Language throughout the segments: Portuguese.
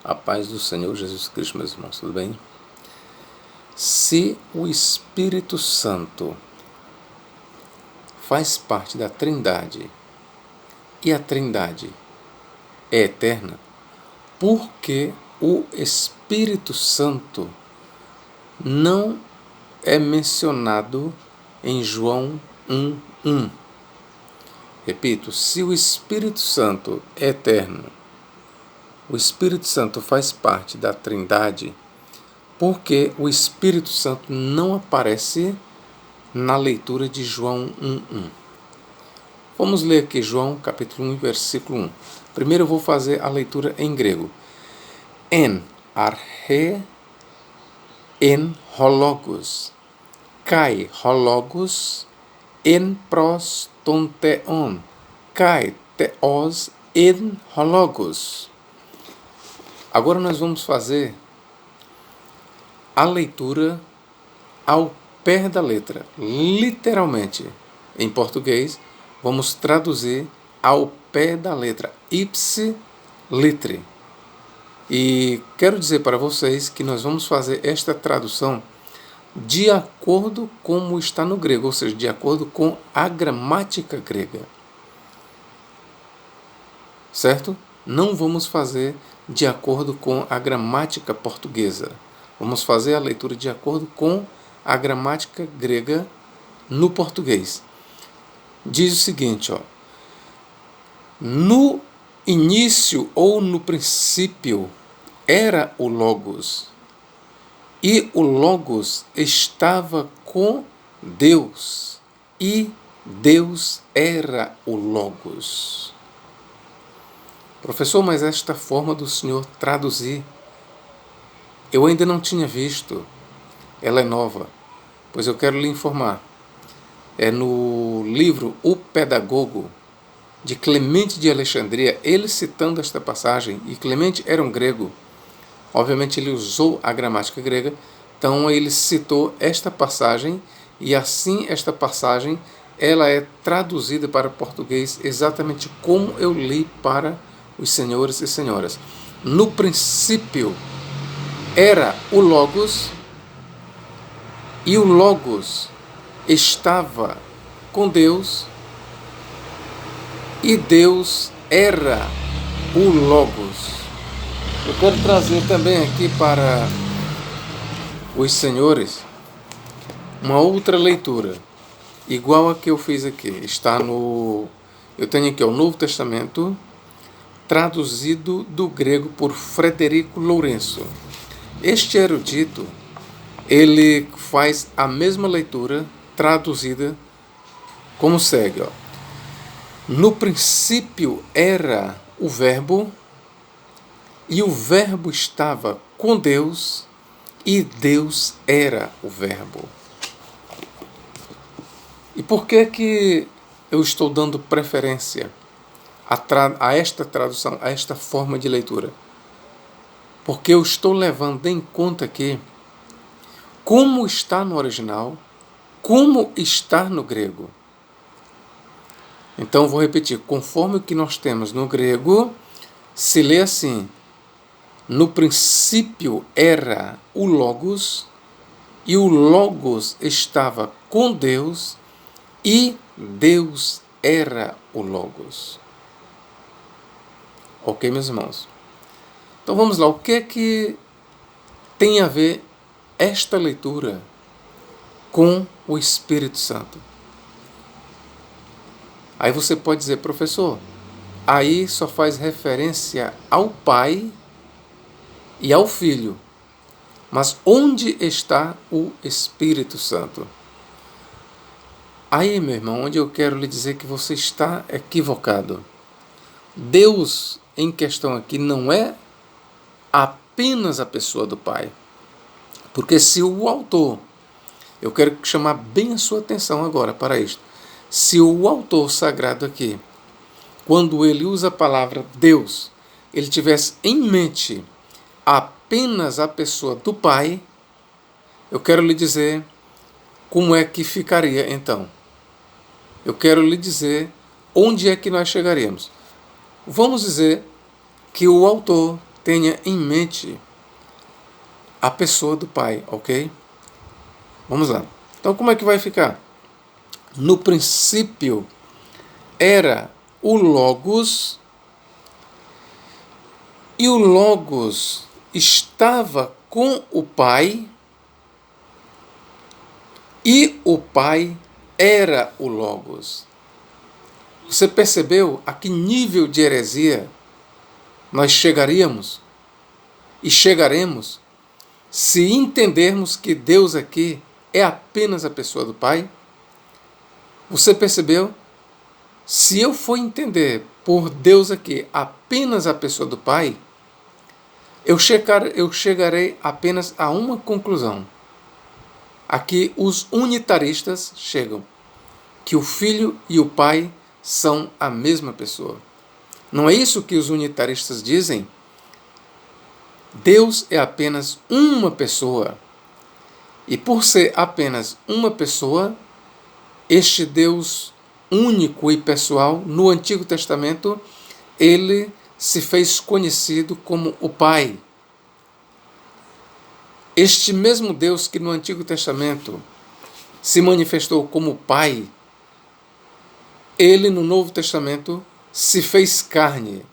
A paz do Senhor Jesus Cristo, meus irmãos, tudo bem? Se o Espírito Santo faz parte da Trindade e a Trindade é eterna, por que o Espírito Santo não é mencionado em João 1:1? Repito, se o Espírito Santo é eterno, o Espírito Santo faz parte da Trindade, por que o Espírito Santo não aparece na leitura de João 1:1? Vamos ler aqui João capítulo 1, versículo 1. Primeiro eu vou fazer a leitura em grego. En arche en hologos, kai hologos en pros ton theon, kai theos en hologos. Agora nós vamos fazer a leitura ao pé da letra. Literalmente, em português, vamos traduzir ao pé da letra, ipse litre. E quero dizer para vocês que nós vamos fazer esta tradução de acordo com como está no grego, ou seja, de acordo com a gramática grega. Certo? Não vamos fazer de acordo com a gramática portuguesa. Vamos fazer a leitura de acordo com a gramática grega no português. Diz o seguinte, no início ou no princípio era o Logos, e o Logos estava com Deus, e Deus era o Logos. Professor, mas esta forma do senhor traduzir, eu ainda não tinha visto. Ela é nova, pois eu quero lhe informar. É no livro O Pedagogo, de Clemente de Alexandria, ele citando esta passagem, e Clemente era um grego, obviamente ele usou a gramática grega, então ele citou esta passagem, e assim esta passagem ela é traduzida para português exatamente como eu li para os senhores e senhoras. No princípio era o Logos, e o Logos estava com Deus, e Deus era o Logos. Eu quero trazer também aqui para os senhores uma outra leitura, igual a que eu fiz aqui. Está no... Eu tenho aqui o Novo Testamento, traduzido do grego por Frederico Lourenço. Este erudito, ele faz a mesma leitura traduzida como segue. No princípio era o Verbo, e o Verbo estava com Deus, e Deus era o Verbo. E por que eu estou dando preferência a esta tradução, a esta forma de leitura? Porque eu estou levando em conta aqui como está no original, como está no grego. Então vou repetir, conforme o que nós temos no grego, se lê assim: no princípio era o Logos, e o Logos estava com Deus, e Deus era o Logos. Ok, meus irmãos? Então vamos lá, o que é que tem a ver esta leitura com o Espírito Santo? Aí você pode dizer, professor, aí só faz referência ao Pai e ao Filho. Mas onde está o Espírito Santo? Aí, meu irmão, onde eu quero lhe dizer que você está equivocado. Deus em questão aqui não é apenas a pessoa do Pai. Porque se o autor, eu quero chamar bem a sua atenção agora para isto, se o autor sagrado aqui, quando ele usa a palavra Deus, ele tivesse em mente apenas a pessoa do Pai, eu quero lhe dizer como é que ficaria então. Eu quero lhe dizer onde é que nós chegaríamos. Vamos dizer que o autor tenha em mente a pessoa do Pai, ok? Vamos lá. Então, como é que vai ficar? No princípio era o Logos, e o Logos estava com o Pai, e o Pai era o Logos. Você percebeu a que nível de heresia nós chegaríamos e chegaremos se entendermos que Deus aqui é apenas a pessoa do Pai? Você percebeu? Se eu for entender por Deus aqui apenas a pessoa do Pai, eu chegarei apenas a uma conclusão. Aqui os unitaristas chegam, que o Filho e o Pai são a mesma pessoa. Não é isso que os unitaristas dizem? Deus é apenas uma pessoa. E por ser apenas uma pessoa, este Deus único e pessoal, no Antigo Testamento, ele se fez conhecido como o Pai. Este mesmo Deus que no Antigo Testamento se manifestou como Pai, ele no Novo Testamento se fez carne.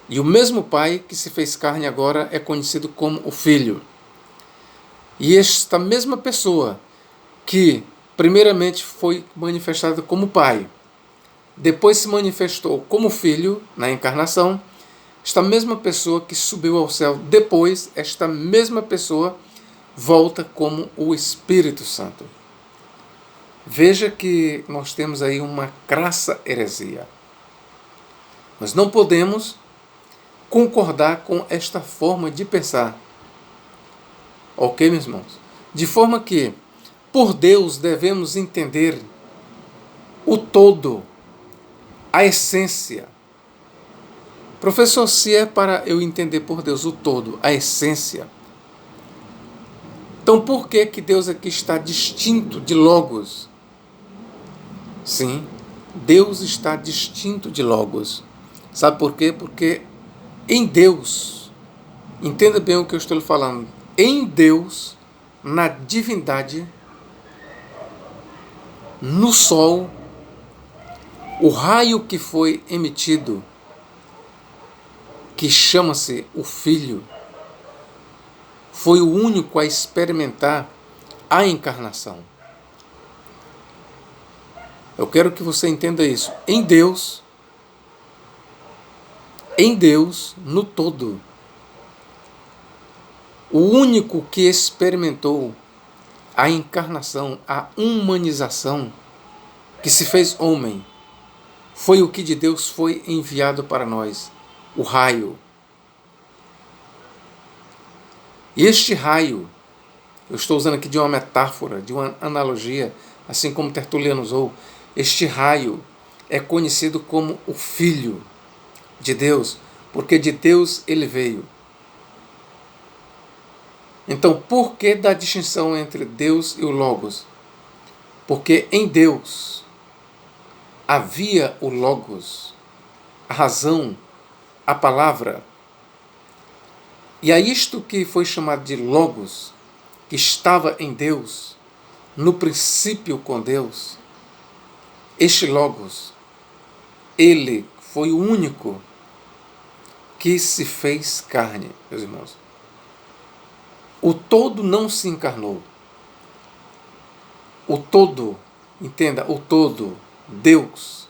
E o mesmo Pai que se fez carne agora é conhecido como o Filho. E esta mesma pessoa que primeiramente foi manifestada como Pai, depois se manifestou como Filho na encarnação, esta mesma pessoa que subiu ao céu, depois esta mesma pessoa volta como o Espírito Santo. Veja que nós temos aí uma crassa heresia. Nós não podemos concordar com esta forma de pensar. Ok, meus irmãos? De forma que, por Deus, devemos entender o todo, a essência. Professor, se é para eu entender por Deus o todo, a essência, então por que Deus aqui está distinto de Logos? Sim, Deus está distinto de Logos. Sabe por quê? Porque em Deus, entenda bem o que eu estou lhe falando, em Deus, na divindade, no Sol, o raio que foi emitido, que chama-se o Filho, foi o único a experimentar a encarnação. Eu quero que você entenda isso. Em Deus, no todo, o único que experimentou a encarnação, a humanização, que se fez homem, foi o que de Deus foi enviado para nós, o raio. E este raio, eu estou usando aqui de uma metáfora, de uma analogia, assim como Tertuliano usou, este raio é conhecido como o Filho de Deus, porque de Deus ele veio. Então, por que da distinção entre Deus e o Logos? Porque em Deus havia o Logos, a razão, a palavra. E a isto que foi chamado de Logos, que estava em Deus, no princípio com Deus, este Logos, ele foi o único que se fez carne, meus irmãos. O todo não se encarnou. O todo, entenda, o todo, Deus,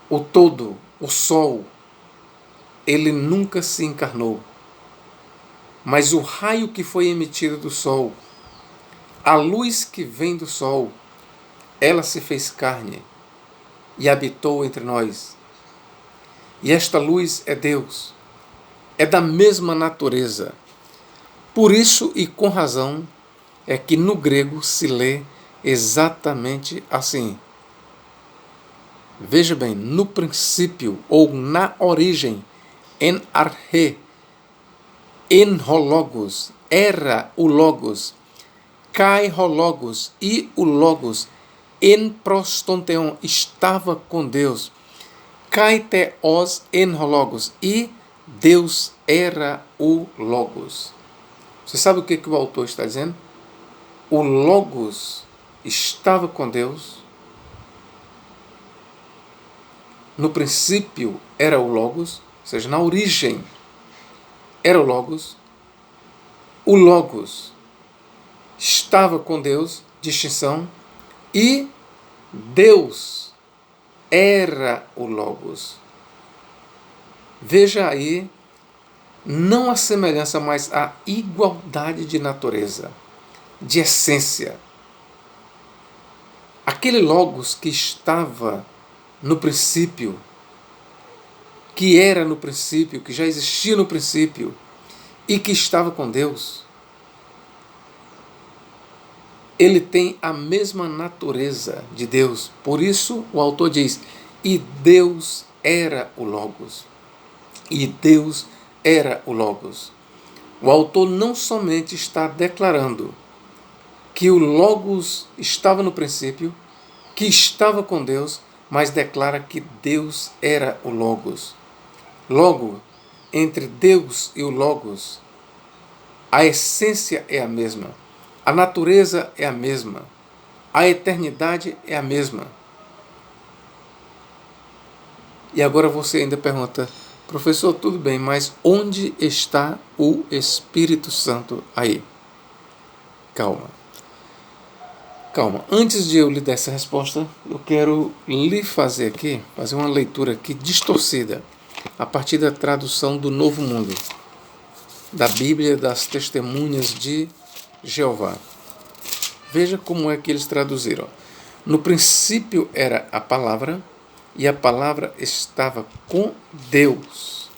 o todo, o Sol, ele nunca se encarnou. Mas o raio que foi emitido do Sol, a luz que vem do Sol, ela se fez carne e habitou entre nós. E esta luz é Deus, é da mesma natureza. Por isso e com razão é que no grego se lê exatamente assim. Veja bem, no princípio ou na origem, en arche, en ho logos, era o Logos, kai ho logos, e o Logos, en prostonteon, estava com Deus, Kai theos en logos. E Deus era o Logos. Você sabe o que o autor está dizendo? O Logos estava com Deus. No princípio era o Logos, ou seja, na origem era o Logos. O Logos estava com Deus, distinção, e Deus era o Logos. Veja aí, não a semelhança, mas a igualdade de natureza, de essência. Aquele Logos que estava no princípio, que era no princípio, que já existia no princípio e que estava com Deus, ele tem a mesma natureza de Deus. Por isso o autor diz, e Deus era o Logos. E Deus era o Logos. O autor não somente está declarando que o Logos estava no princípio, que estava com Deus, mas declara que Deus era o Logos. Logo, entre Deus e o Logos, a essência é a mesma, a natureza é a mesma, a eternidade é a mesma. E agora você ainda pergunta, professor, tudo bem, mas onde está o Espírito Santo aí? Calma. Antes de eu lhe dar essa resposta, eu quero lhe fazer uma leitura aqui distorcida, a partir da tradução do Novo Mundo, da Bíblia das Testemunhas de Jeová. Veja como é que eles traduziram. No princípio era a palavra, e a palavra estava com Deus.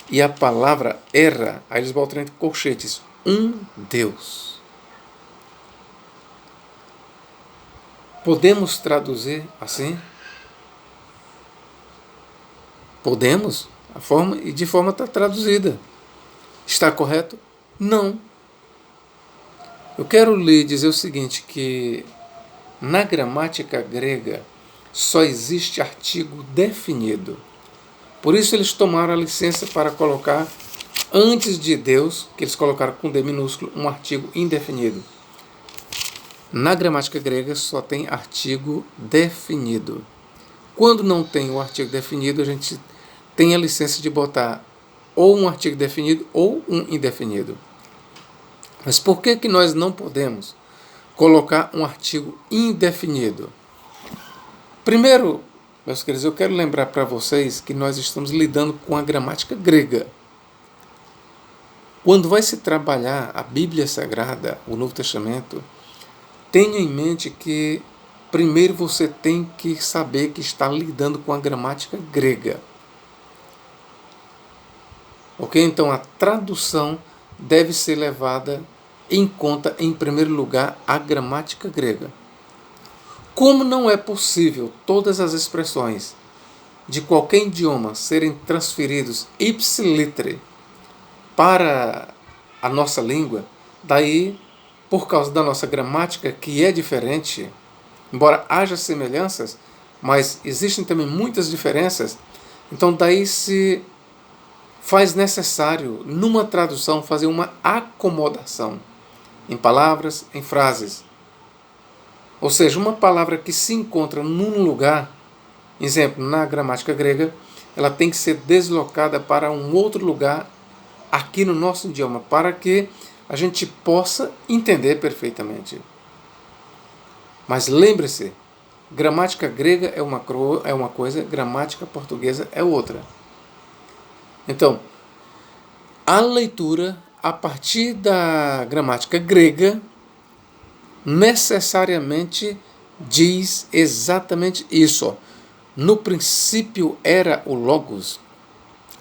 E a palavra era, aí eles botam entre colchetes, um Deus. Podemos traduzir assim? Podemos, de forma está traduzida. Está correto? Não. Eu quero lhe dizer o seguinte, que na gramática grega só existe artigo definido. Por isso eles tomaram a licença para colocar, antes de Deus, que eles colocaram com D minúsculo, um artigo indefinido. Na gramática grega só tem artigo definido. Quando não tem o artigo definido, a gente tem a licença de botar ou um artigo definido ou um indefinido. Mas por que nós não podemos colocar um artigo indefinido? Primeiro, meus queridos, eu quero lembrar para vocês que nós estamos lidando com a gramática grega. Quando vai se trabalhar a Bíblia Sagrada, o Novo Testamento, tenha em mente que primeiro você tem que saber que está lidando com a gramática grega. Ok? Então a tradução deve ser levada em conta, em primeiro lugar, a gramática grega. Como não é possível todas as expressões de qualquer idioma serem transferidos ipsiliter para a nossa língua, daí, por causa da nossa gramática, que é diferente, embora haja semelhanças, mas existem também muitas diferenças, então daí se faz necessário, numa tradução, fazer uma acomodação em palavras, em frases. Ou seja, uma palavra que se encontra num lugar, exemplo, na gramática grega, ela tem que ser deslocada para um outro lugar aqui no nosso idioma, para que a gente possa entender perfeitamente. Mas lembre-se, gramática grega é uma coisa, gramática portuguesa é outra. Então, a leitura a partir da gramática grega necessariamente diz exatamente isso. No princípio era o Logos,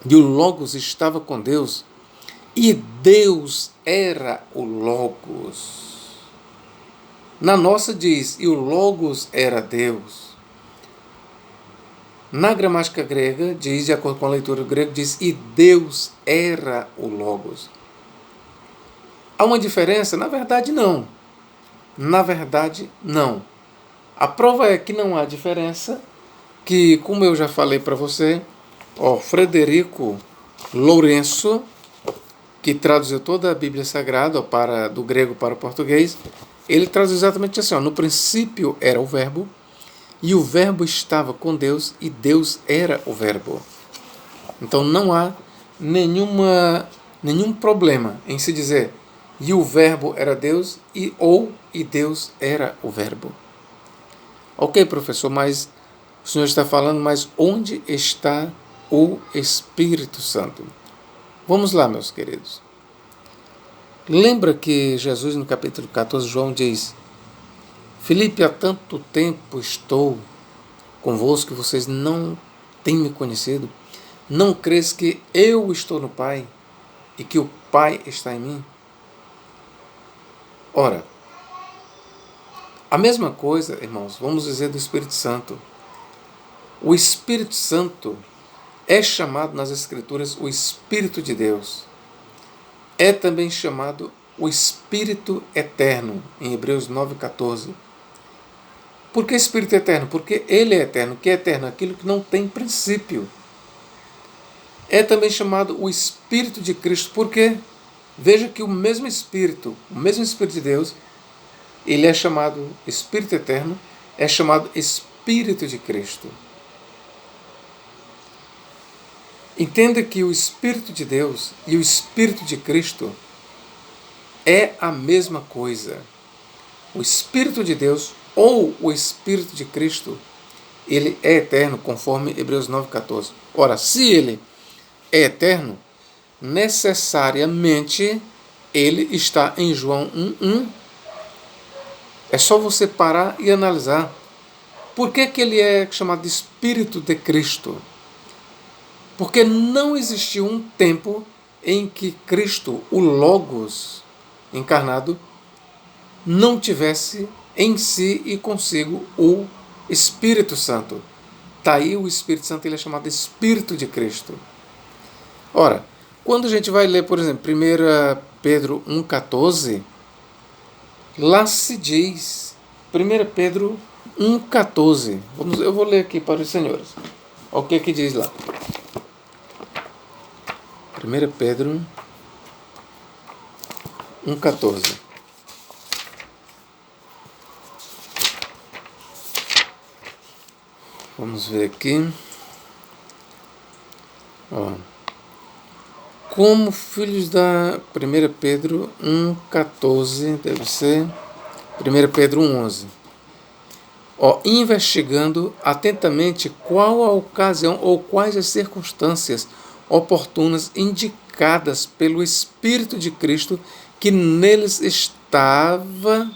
e o Logos estava com Deus, e Deus era o Logos. Na nossa diz, e o Logos era Deus. Na gramática grega, diz, de acordo com a leitura grega, diz, e Deus era o Logos. Há uma diferença? Na verdade, não. Na verdade, não. A prova é que não há diferença, que, como eu já falei para você, Frederico Lourenço, que traduziu toda a Bíblia Sagrada do grego para o português, ele traduz exatamente assim: no princípio era o Verbo, e o Verbo estava com Deus, e Deus era o Verbo. Então não há nenhum problema em se dizer e o Verbo era Deus e Deus era o Verbo. Ok, professor, mas o senhor está falando, mas onde está o Espírito Santo? Vamos lá, meus queridos. Lembra que Jesus, no capítulo 14, João diz: Filipe, há tanto tempo estou convosco que vocês não têm me conhecido. Não crês que eu estou no Pai e que o Pai está em mim? Ora, a mesma coisa, irmãos, vamos dizer do Espírito Santo. O Espírito Santo é chamado nas Escrituras o Espírito de Deus. É também chamado o Espírito Eterno, em Hebreus 9,14. Por que Espírito Eterno? Porque Ele é eterno. O que é eterno? Aquilo que não tem princípio. É também chamado o Espírito de Cristo, porque veja que o mesmo Espírito de Deus, ele é chamado Espírito Eterno, é chamado Espírito de Cristo. Entenda que o Espírito de Deus e o Espírito de Cristo é a mesma coisa. O Espírito de Deus ou o Espírito de Cristo, ele é eterno, conforme Hebreus 9,14. Ora, se ele é eterno, necessariamente ele está em João 1,1. É só você parar e analisar. Por que ele é chamado de Espírito de Cristo? Porque não existiu um tempo em que Cristo, o Logos encarnado, não tivesse em si e consigo o Espírito Santo. Daí o Espírito Santo ele é chamado de Espírito de Cristo. Ora, quando a gente vai ler, por exemplo, 1 Pedro 1,14, lá se diz, 1 Pedro 1,14, eu vou ler aqui para os senhores. Olha o que diz lá. 1 Pedro 1,14. Vamos ver aqui. Como filhos da 1 Pedro 1,14, deve ser 1 Pedro 1,11. Investigando atentamente qual a ocasião ou quais as circunstâncias oportunas indicadas pelo Espírito de Cristo que neles estava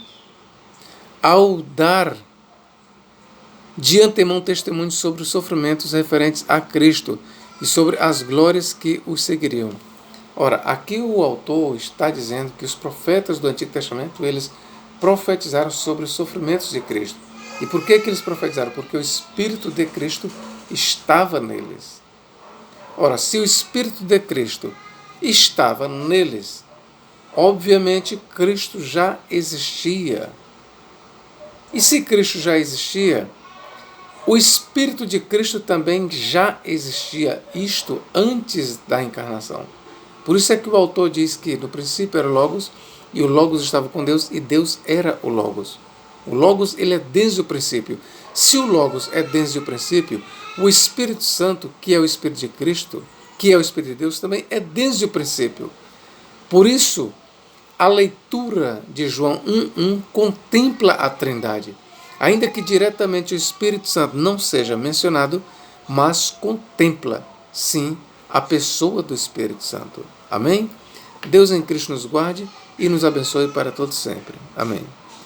ao dar de antemão testemunho sobre os sofrimentos referentes a Cristo e sobre as glórias que os seguiriam. Ora, aqui o autor está dizendo que os profetas do Antigo Testamento, eles profetizaram sobre os sofrimentos de Cristo. E por que eles profetizaram? Porque o Espírito de Cristo estava neles. Ora, se o Espírito de Cristo estava neles, obviamente Cristo já existia. E se Cristo já existia, o Espírito de Cristo também já existia, isto antes da encarnação. Por isso é que o autor diz que no princípio era o Logos, e o Logos estava com Deus, e Deus era o Logos. O Logos, ele é desde o princípio. Se o Logos é desde o princípio, o Espírito Santo, que é o Espírito de Cristo, que é o Espírito de Deus, também é desde o princípio. Por isso, a leitura de João 1,1 contempla a Trindade. Ainda que diretamente o Espírito Santo não seja mencionado, mas contempla, sim, a pessoa do Espírito Santo. Amém? Deus em Cristo nos guarde e nos abençoe para todos sempre. Amém.